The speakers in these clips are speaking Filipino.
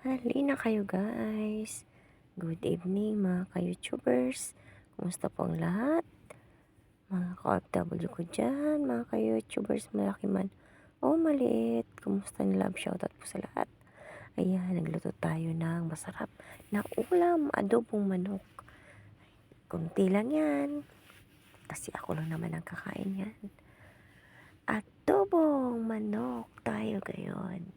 Halina kayo guys. Good evening mga ka-YouTubers. Kumusta po ang lahat? Mga ka-OFW ko dyan, mga ka-YouTubers malaki man o maliit. Kumusta ni love? Shoutout po sa lahat. Ayan, nagluto tayo ng masarap na ulam, adobong manok. Kunti lang yan. Kasi ako lang naman ang kakain yan. Adobong manok tayo ngayon.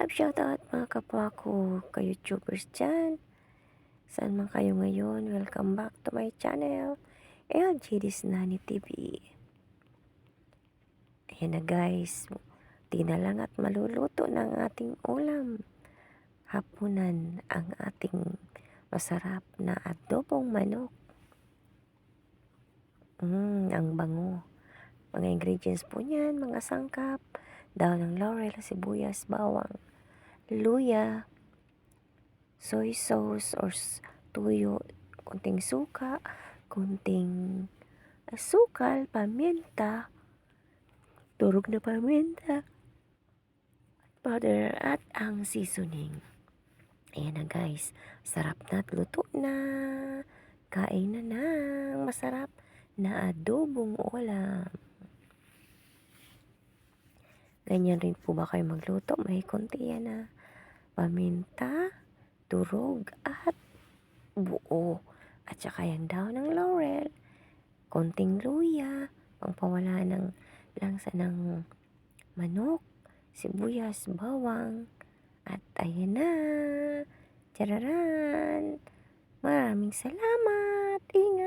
Love shoutout mga kapwa ko, ka-YouTubers dyan. Saan man kayo ngayon, welcome back to my channel, LGD's Nani TV. Ayan na guys, di na lang at maluluto ng ating ulam. Hapunan ang ating masarap na adobong manok. Ang bango. Mga ingredients po niyan, mga sangkap, daon ng laurel, sibuyas, bawang, luya, soy sauce or tuyo, kunting suka, kunting asukal, paminta, turog na paminta, powder at ang seasoning. Ayan na guys, sarap na at luto na. Kain na ng masarap na adobong ulam. Ganyan rin po ba kayo magluto? May konti yan na paminta, turog at buo. At saka yan daw ng laurel, konting luya, pangpawala ng langsa ng manok, sibuyas, bawang, at ayan na. Tararan! Maraming salamat! Ingat!